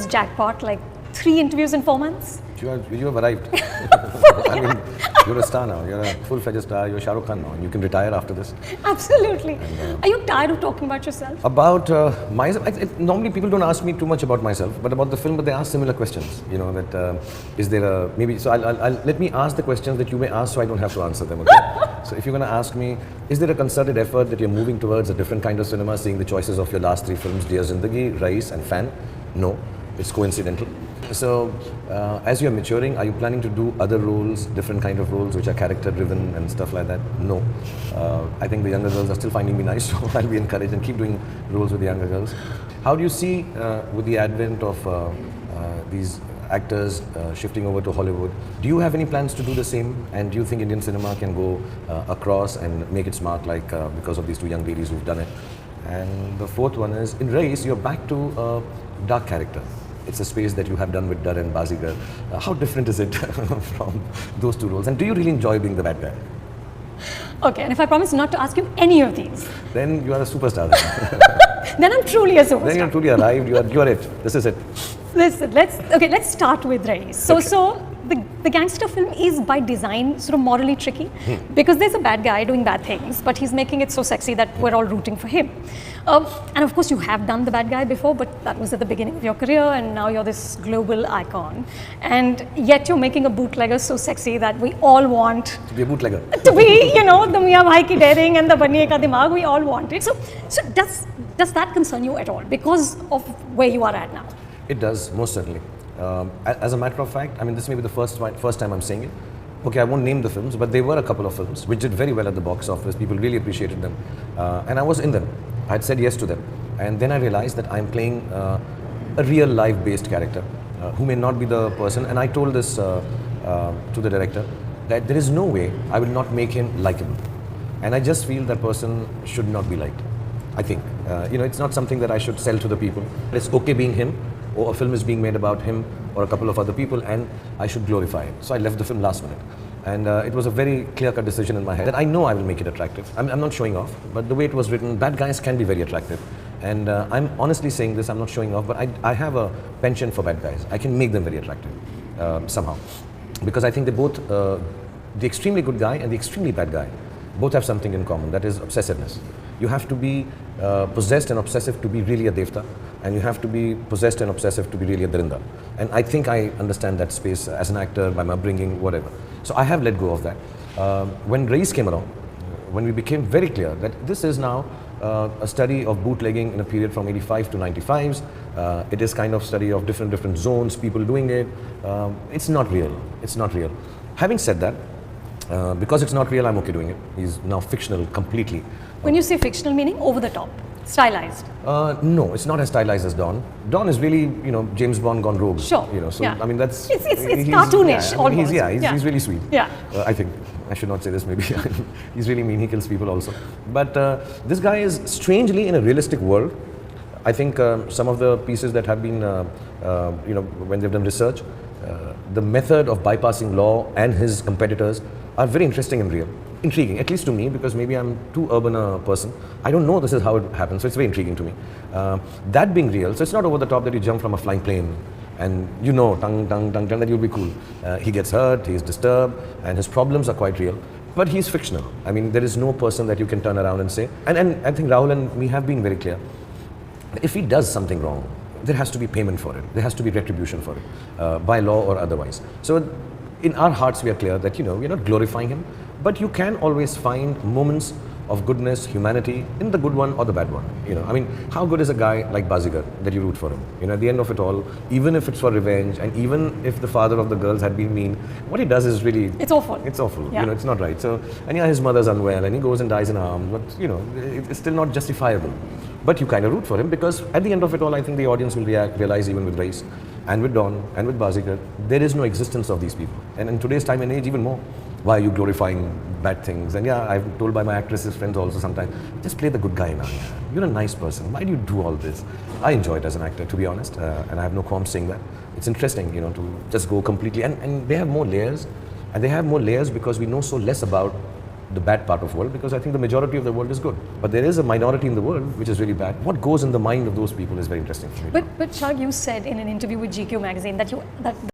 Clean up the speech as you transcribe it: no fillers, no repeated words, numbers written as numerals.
jackpot, like 3 interviews in 4 months? You have arrived. I mean, you're a star now. You're a full-fledged star. You're Shahrukhan now, and you can retire after this. Absolutely. Are you tired of talking about yourself? About myself, normally people don't ask me too much about myself, but about the film, but they ask similar questions. You know, that is there a, maybe, so I'll let me ask the questions that you may ask so I don't have to answer them, okay? So if you're going to ask me, is there a concerted effort that you're moving towards a different kind of cinema, seeing the choices of your last 3 films, Dear Zindagi, Rais and Fan? No, it's coincidental. So, as you're maturing, are you planning to do other roles, different kind of roles which are character driven and stuff like that? No. I think the younger girls are still finding me nice, so I'll be encouraged and keep doing roles with the younger girls. How do you see, with the advent of these actors shifting over to Hollywood, do you have any plans to do the same? And do you think Indian cinema can go across and make its mark, like because of these 2 young ladies who've done it? And the 4th one is, in Rais, you're back to a dark character. It's a space that you have done with Dar and Bazigar. How different is it from those 2 roles? And do you really enjoy being the bad guy? Okay, and if I promise not to ask you any of these? Then you are a superstar. Then I'm truly a superstar. Then you're truly arrived, you are it. This is it. Listen, let's start with Rais. So the gangster film is by design sort of morally tricky because there's a bad guy doing bad things, but he's making it so sexy that we're all rooting for him. And of course you have done the bad guy before, but that was at the beginning of your career, and now you're this global icon. And yet you're making a bootlegger so sexy that we all want to be a bootlegger. To be, you know, the Mia Bhai ki daring and the Baniye ka dimag, we all want it. So does that concern you at all because of where you are at now? It does, most certainly. As a matter of fact, I mean, this may be the first time I'm saying it. Okay, I won't name the films, but there were a couple of films which did very well at the box office. People really appreciated them. And I was in them. I had said yes to them. And then I realized that I'm playing a real life-based character who may not be the person. And I told this to the director that there is no way I will not make him likable. And I just feel that person should not be liked. I think, you know, it's not something that I should sell to the people. It's okay being him, or a film is being made about him or a couple of other people, and I should glorify it. So I left the film last minute. And it was a very clear-cut decision in my head that I know I will make it attractive. I'm not showing off, but the way it was written, bad guys can be very attractive. And I'm honestly saying this, I'm not showing off, but I have a penchant for bad guys. I can make them very attractive, somehow. Because I think they both, the extremely good guy and the extremely bad guy, both have something in common, that is obsessiveness. You have to be possessed and obsessive to be really a devta, and you have to be possessed and obsessive to be really a darinda. And I think I understand that space as an actor, by my upbringing, whatever. So I have let go of that. When Rais came around, when we became very clear that this is now a study of bootlegging in a period from 85 to 95s, it is kind of study of different zones, people doing it. It's not real. It's not real. Having said that, because it's not real, I'm okay doing it. He's now fictional completely. When you say fictional, meaning over the top, stylized? No, it's not as stylized as Don. Don is really, you know, James Bond gone rogue. Sure. You know, so yeah. I mean that's it's cartoonish. Yeah, I mean, he's really sweet. Yeah. I think I should not say this. Maybe he's really mean. He kills people also. But this guy is strangely in a realistic world. I think some of the pieces that have been, you know, when they've done research, the method of bypassing law and his competitors are very interesting and real. Intriguing, at least to me, because maybe I'm too urban a person. I don't know this is how it happens, so it's very intriguing to me. That being real, so it's not over the top that you jump from a flying plane and you know, that you'll be cool. He gets hurt, he's disturbed, and his problems are quite real. But he's fictional. I mean, there is no person that you can turn around and say, and I think Rahul and me have been very clear, if he does something wrong, there has to be payment for it. There has to be retribution for it, by law or otherwise. So in our hearts, we are clear that, you know, we're not glorifying him, but you can always find moments of goodness, humanity, in the good one or the bad one. You know, I mean, how good is a guy like Bazigar that you root for him? You know, at the end of it all, even if it's for revenge, and even if the father of the girls had been mean, what he does is really... It's awful. It's awful. Yeah. You know, it's not right. So, and yeah, his mother's unwell, and he goes and dies in arms, but, you know, it's still not justifiable. But you kind of root for him, because at the end of it all, I think the audience will realize, even with Rais, and with Don, and with Bazigar, there is no existence of these people. And in today's time and age, even more. Why are you glorifying bad things? And yeah, I've told by my actresses friends also sometimes, just play the good guy now. You're a nice person. Why do you do all this? I enjoy it as an actor, to be honest, and I have no qualms saying that. It's interesting, you know, to just go completely, and they have more layers, and they have more layers because we know so less about the bad part of the world, because I think the majority of the world is good. But there is a minority in the world which is really bad. What goes in the mind of those people is very interesting for me. But Shark, you said in an interview with GQ magazine that